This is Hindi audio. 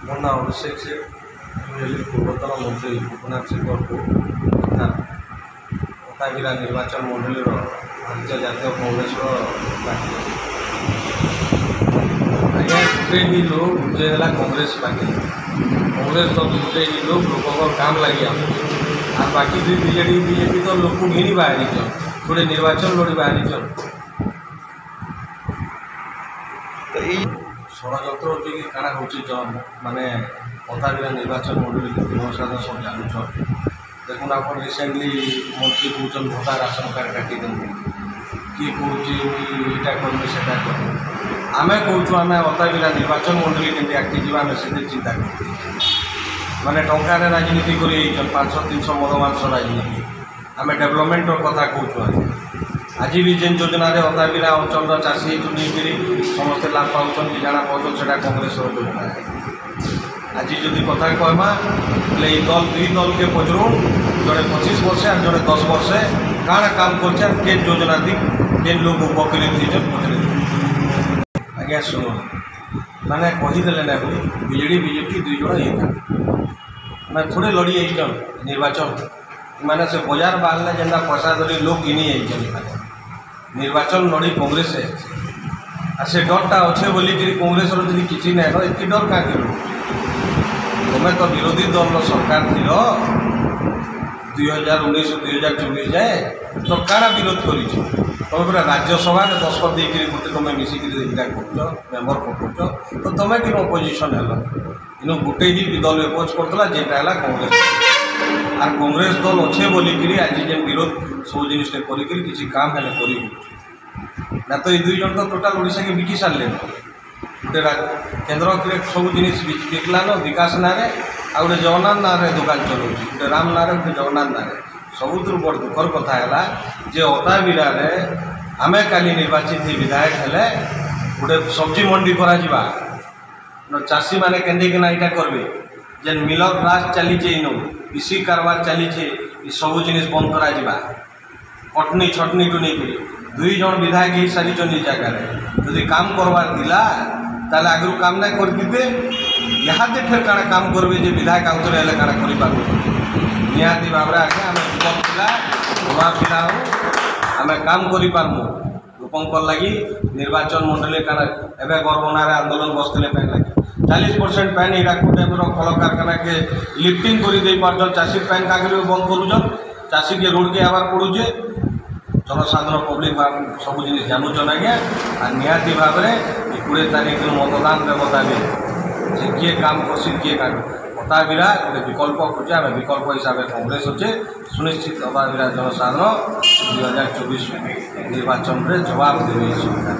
ମୋ ନାଁ ଅଭିଷେକ ସେ ହେଲି ପୂର୍ବତନ ମନ୍ତ୍ରୀ ଗୋପୀନାଥ ସିଂହଙ୍କୁ କଟାବିରା ନିର୍ବାଚନ ମଣ୍ଡଳୀର ଭାରତୀୟ ଜାତୀୟ କଂଗ୍ରେସର ପାର୍ଟି ଆଜ୍ଞା ଗୋଟେ ହିଁ ଲୋକ ଯେ ହେଲା କଂଗ୍ରେସ ପାର୍ଟି କଂଗ୍ରେସ ତ ଗୋଟେ ହିଁ ଲୋକ ଲୋକଙ୍କର କାମ ଲାଗି ଆସୁଛି আর বাকি দুই বিজেপি তো লোক ঘিনি বাহারিছন গোটে নির্বাচন লড়ি বাহারিছন তো এই ষড়যন্ত্র হচ্ছে কি কাଣା হচ্ছে মানে কটাবিরা নির্বাচন মন্ডলী জনসাধারণ সব জানুছ দেখুন আপনার রিসেন্টলি মন্ত্রী কৌন ভোটা রাশন কার্ড কাটি দেবু কি কৌছি এইটা করবে সেটা করবে আমি কৌছু আমি কটাবিরা নির্বাচন মন্ডলী কেমতি আগে যা আমি সেদিন চিন্তা করছি মানে টঙ্কারে রাজনীতি করে 500-300 মদমাংস রাজনীতি আমি ডেভেলপমেন্টর কথা কৌছু আজ বি যেন যোজনার অতাবিরা অঞ্চলর চাষী নিয়ে সমস্ত লাভ পাচ্ছেন কি জানা পাচ্ছেন সেটা কংগ্রেসর যোজনা আজ যদি কথা কহমা তাহলে এই দল দুই দলকে পচরুন জনে 25 বর্ষে আর জনে 10 বর্ষে কাଣା কাম করছেন কে যোজনা দিক কে লোক উপকৃত হয়েছেন পচরে আজ্ঞা শুনুন মানে কহিদেলে না বিজেডি বিজেপি দুই জন ইয়ে मैं थोड़े लड़ी आईन निर्वाचन मैंने से बजार बाहर जेना पैसा धरी लोग घिनी जाइए निर्वाचन लड़ी कांग्रेस आ से डरटा अच्छे बोलिक कांग्रेस जी किसी ना एत डर क्या कर तुम्हें तो विरोधी दल सरकार थी 2019-2024 जाए तो काଣା विरोध कर तुम पूरा राज्यसभा 10 पद देकर गोटे तुम मिसिक मेम्बर पकाउच तो तुम्हें कि अपोजिशन है इनु गोटे ही दल अपोज करता जेटा है कांग्रेस आर कांग्रेस दल अच्छे बोलिक आज जेन विरोध सब जिनिस किसी काम है ना तो ये दुई जन तो टोटाल ओडिशा के बिकी सारे गोटे केन्द्र सब जिनिस बिकलान विकास ना आ गए जगन्नाथ ना दुकान चलाऊँ गोटे राम ना गोटे जगन्नाथ ना सबुठ बड़ दुखर कथा है जे अताबिरा आम काली निर्वाचित विधायक हेले गोटे सब्जी मंडी करा चाषी मैंने केन्देकिना यहाँ करेंगे जेन मिलर राज चली इनु कृषि कारबार चली सब जिनिस बंद करा कटनी छटनी टू नहीं दुई जन विधायक ही सारी जगह जदि काम करवार दिला ताले आगु काम ना करते यहाँ फिर काଣା काम करेंगे जे विधायक आउे हेल्ले काଣା कर निहाती भाव में आगे आम युवक पिला नवा पिला हूँ आम काम करमु लोक लगी निर्वाचन मंडली काना एवं गरबनारे आंदोलन बसते पैन लगे 40% पैन हीराकुद टाइप कल कारखाना के लिफ्टिंग कर चाषी पैन का बंद करुन चाषी के रोड के आवार पड़ुचे जनसाधारण पब्लिक सब जिन जानून आज्ञा आ निहाती भाव में 20 तारीख मतदान व्यवस्था भी से किए काम कर किए कटाबिरा गोटे विकल्प खोजे आम विकल्प हिसाब से कांग्रेस अच्छे सुनिश्चित कटाबिरा जनसाधारण 2024 निर्वाचन में जवाब देवे सरकार।